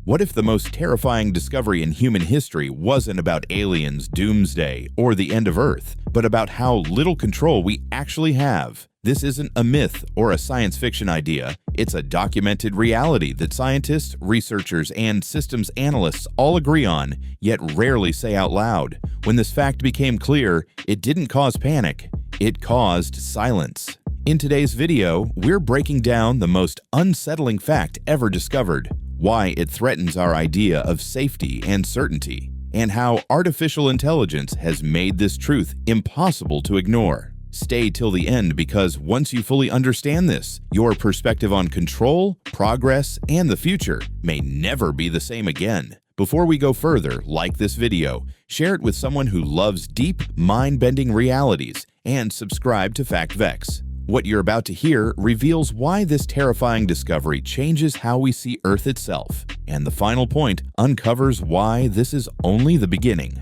What if the most terrifying discovery in human history wasn't about aliens, doomsday, or the end of Earth, but about how little control we actually have? This isn't a myth or a science fiction idea. It's a documented reality that scientists, researchers, and systems analysts all agree on, yet rarely say out loud. When this fact became clear, it didn't cause panic. It caused silence. In today's video, we're breaking down the most unsettling fact ever discovered, why it threatens our idea of safety and certainty, and how artificial intelligence has made this truth impossible to ignore. Stay till the end because once you fully understand this, your perspective on control, progress, and the future may never be the same again. Before we go further, like this video, share it with someone who loves deep, mind-bending realities, and subscribe to FactVex. What you're about to hear reveals why this terrifying discovery changes how we see Earth itself, and the final point uncovers why this is only the beginning.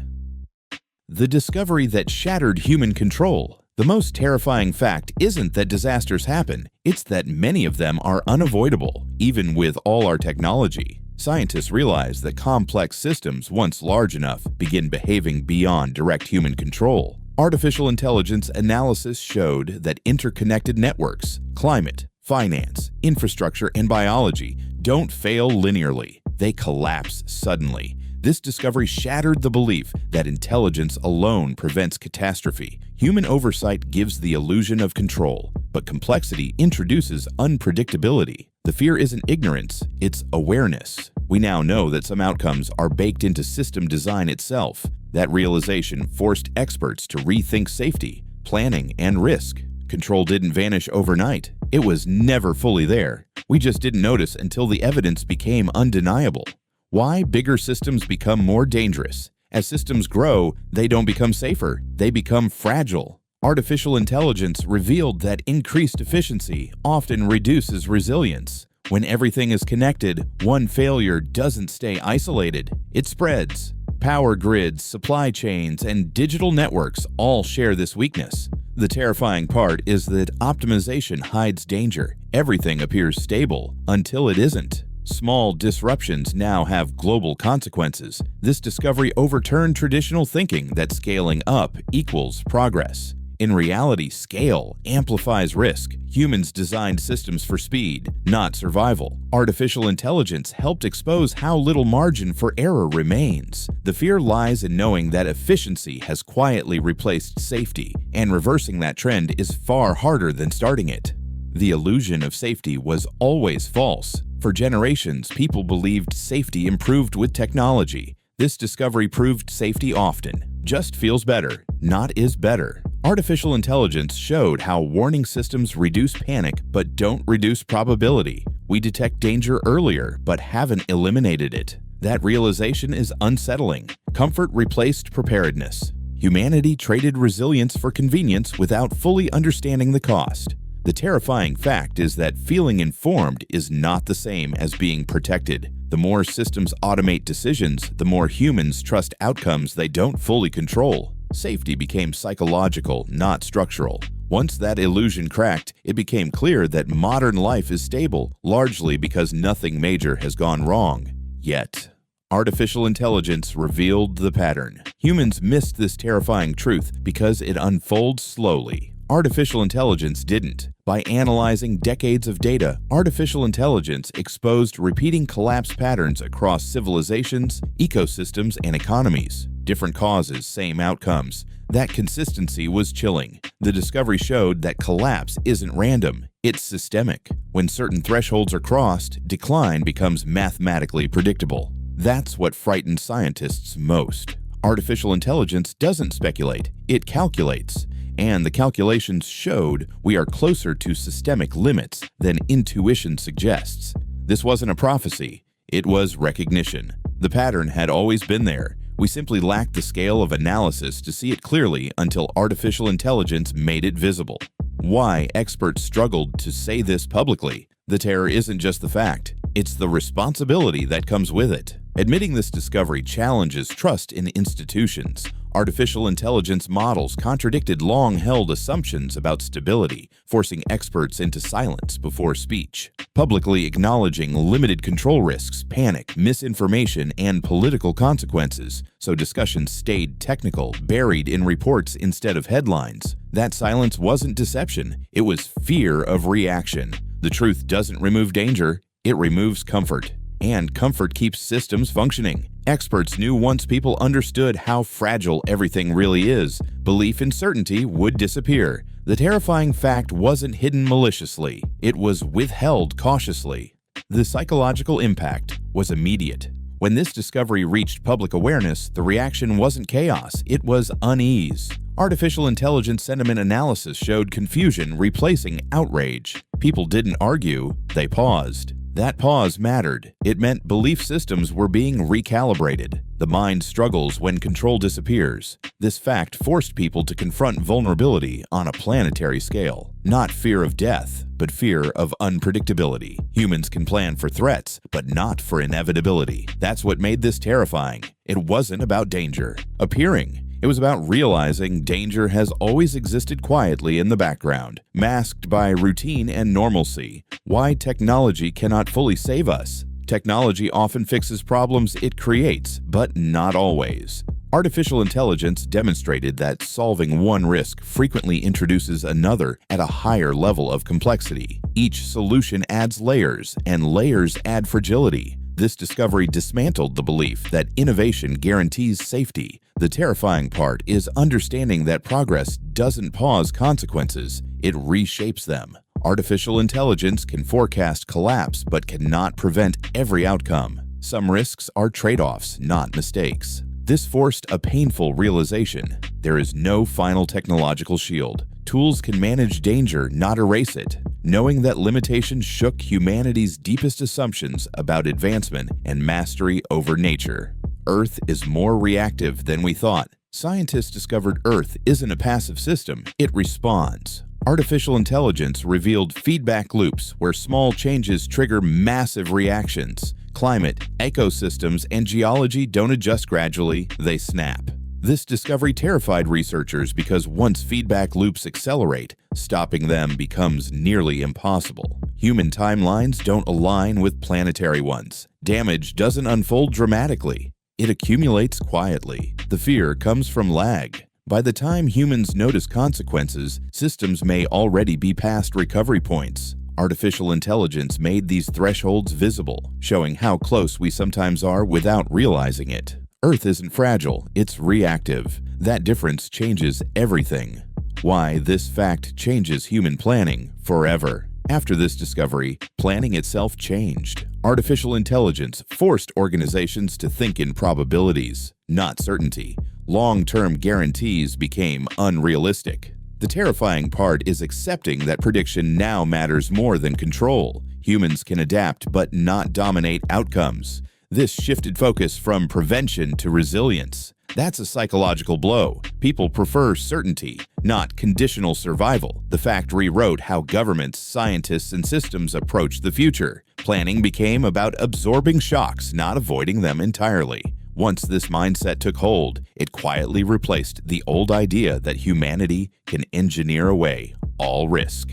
The discovery that shattered human control. The most terrifying fact isn't that disasters happen, it's that many of them are unavoidable, even with all our technology. Scientists realize that complex systems, once large enough, begin behaving beyond direct human control. Artificial intelligence analysis showed that interconnected networks, climate, finance, infrastructure, and biology don't fail linearly. They collapse suddenly. This discovery shattered the belief that intelligence alone prevents catastrophe. Human oversight gives the illusion of control, but complexity introduces unpredictability. The fear isn't ignorance, it's awareness. We now know that some outcomes are baked into system design itself. That realization forced experts to rethink safety, planning, and risk. Control didn't vanish overnight. It was never fully there. We just didn't notice until the evidence became undeniable. Why bigger systems become more dangerous? As systems grow, they don't become safer, they become fragile. Artificial intelligence revealed that increased efficiency often reduces resilience. When everything is connected, one failure doesn't stay isolated, it spreads. Power grids, supply chains, and digital networks all share this weakness. The terrifying part is that optimization hides danger. Everything appears stable until it isn't. Small disruptions now have global consequences. This discovery overturned traditional thinking that scaling up equals progress. In reality, scale amplifies risk. Humans designed systems for speed, not survival. Artificial intelligence helped expose how little margin for error remains. The fear lies in knowing that efficiency has quietly replaced safety, and reversing that trend is far harder than starting it. The illusion of safety was always false. For generations, people believed safety improved with technology. This discovery proved safety often just feels better, not is better. Artificial intelligence showed how warning systems reduce panic but don't reduce probability. We detect danger earlier but haven't eliminated it. That realization is unsettling. Comfort replaced preparedness. Humanity traded resilience for convenience without fully understanding the cost. The terrifying fact is that feeling informed is not the same as being protected. The more systems automate decisions, the more humans trust outcomes they don't fully control. Safety became psychological, not structural. Once that illusion cracked, it became clear that modern life is stable, largely because nothing major has gone wrong. Yet, artificial intelligence revealed the pattern. Humans missed this terrifying truth because it unfolds slowly. Artificial intelligence didn't. By analyzing decades of data, artificial intelligence exposed repeating collapse patterns across civilizations, ecosystems, and economies. Different causes, same outcomes. That consistency was chilling. The discovery showed that collapse isn't random, it's systemic. When certain thresholds are crossed, decline becomes mathematically predictable. That's what frightens scientists most. Artificial intelligence doesn't speculate, it calculates. And the calculations showed we are closer to systemic limits than intuition suggests. This wasn't a prophecy, it was recognition. The pattern had always been there. We simply lacked the scale of analysis to see it clearly until artificial intelligence made it visible. Why experts struggled to say this publicly? The terror isn't just the fact, it's the responsibility that comes with it. Admitting this discovery challenges trust in institutions. Artificial intelligence models contradicted long-held assumptions about stability, forcing experts into silence before speech. Publicly acknowledging limited control risks, panic, misinformation, and political consequences, so discussions stayed technical, buried in reports instead of headlines. That silence wasn't deception, it was fear of reaction. The truth doesn't remove danger, it removes comfort. And comfort keeps systems functioning. Experts knew once people understood how fragile everything really is, belief in certainty would disappear. The terrifying fact wasn't hidden maliciously, it was withheld cautiously. The psychological impact was immediate. When this discovery reached public awareness, the reaction wasn't chaos, it was unease. Artificial intelligence sentiment analysis showed confusion replacing outrage. People didn't argue, they paused. That pause mattered. It meant belief systems were being recalibrated. The mind struggles when control disappears. This fact forced people to confront vulnerability on a planetary scale. Not fear of death, but fear of unpredictability. Humans can plan for threats, but not for inevitability. That's what made this terrifying. It wasn't about danger appearing. It was about realizing danger has always existed quietly in the background, masked by routine and normalcy. Why technology cannot fully save us. Technology often fixes problems it creates, but not always. Artificial intelligence demonstrated that solving one risk frequently introduces another at a higher level of complexity. Each solution adds layers, and layers add fragility. This discovery dismantled the belief that innovation guarantees safety. The terrifying part is understanding that progress doesn't pause consequences, it reshapes them. Artificial intelligence can forecast collapse but cannot prevent every outcome. Some risks are trade-offs, not mistakes. This forced a painful realization. There is no final technological shield. Tools can manage danger, not erase it. Knowing that limitations shook humanity's deepest assumptions about advancement and mastery over nature. Earth is more reactive than we thought. Scientists discovered Earth isn't a passive system, it responds. Artificial intelligence revealed feedback loops where small changes trigger massive reactions. Climate, ecosystems, and geology don't adjust gradually, they snap. This discovery terrified researchers because once feedback loops accelerate, stopping them becomes nearly impossible. Human timelines don't align with planetary ones. Damage doesn't unfold dramatically. It accumulates quietly. The fear comes from lag. By the time humans notice consequences, systems may already be past recovery points. Artificial intelligence made these thresholds visible, showing how close we sometimes are without realizing it. Earth isn't fragile, it's reactive. That difference changes everything. Why this fact changes human planning forever. After this discovery, planning itself changed. Artificial intelligence forced organizations to think in probabilities, not certainty. Long-term guarantees became unrealistic. The terrifying part is accepting that prediction now matters more than control. Humans can adapt but not dominate outcomes. This shifted focus from prevention to resilience. That's a psychological blow. People prefer certainty, not conditional survival. The fact rewrote how governments, scientists, and systems approach the future. Planning became about absorbing shocks, not avoiding them entirely. Once this mindset took hold, it quietly replaced the old idea that humanity can engineer away all risk.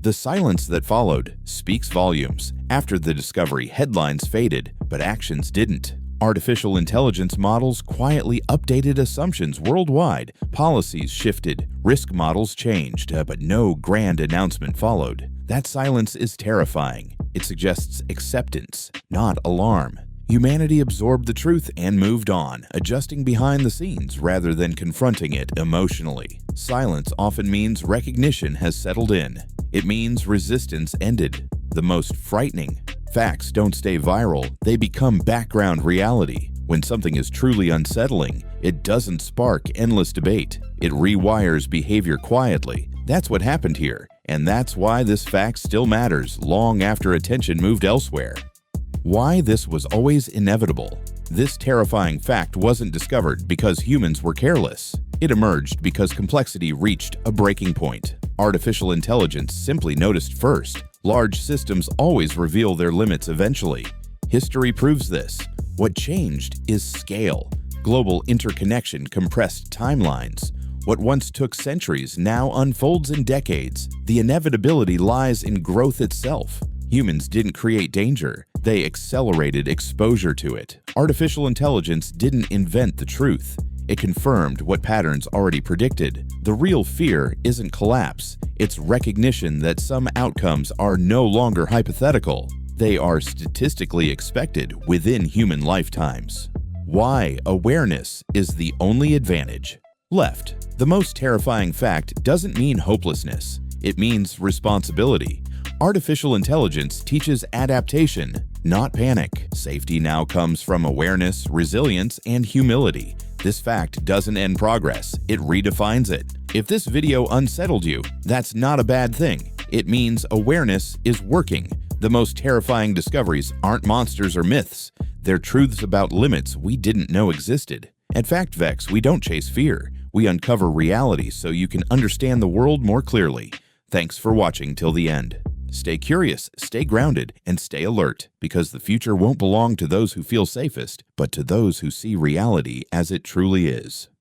The silence that followed speaks volumes. After the discovery, headlines faded, but actions didn't. Artificial intelligence models quietly updated assumptions worldwide. Policies shifted, risk models changed, but no grand announcement followed. That silence is terrifying. It suggests acceptance, not alarm. Humanity absorbed the truth and moved on, adjusting behind the scenes rather than confronting it emotionally. Silence often means recognition has settled in. It means resistance ended. The most frightening. Facts don't stay viral, they become background reality. When something is truly unsettling, it doesn't spark endless debate. It rewires behavior quietly. That's what happened here, and that's why this fact still matters long after attention moved elsewhere. Why this was always inevitable. This terrifying fact wasn't discovered because humans were careless. It emerged because complexity reached a breaking point. Artificial intelligence simply noticed first. Large systems always reveal their limits eventually. History proves this. What changed is scale. Global interconnection compressed timelines. What once took centuries now unfolds in decades. The inevitability lies in growth itself. Humans didn't create danger, they accelerated exposure to it. Artificial intelligence didn't invent the truth. It confirmed what patterns already predicted. The real fear isn't collapse, it's recognition that some outcomes are no longer hypothetical. They are statistically expected within human lifetimes. Why awareness is the only advantage. Left. The most terrifying fact doesn't mean hopelessness. It means responsibility. Artificial intelligence teaches adaptation, not panic. Safety now comes from awareness, resilience, and humility. This fact doesn't end progress, it redefines it. If this video unsettled you, that's not a bad thing. It means awareness is working. The most terrifying discoveries aren't monsters or myths. They're truths about limits we didn't know existed. At FactVex, we don't chase fear. We uncover reality so you can understand the world more clearly. Thanks for watching till the end. Stay curious, stay grounded, and stay alert, because the future won't belong to those who feel safest, but to those who see reality as it truly is.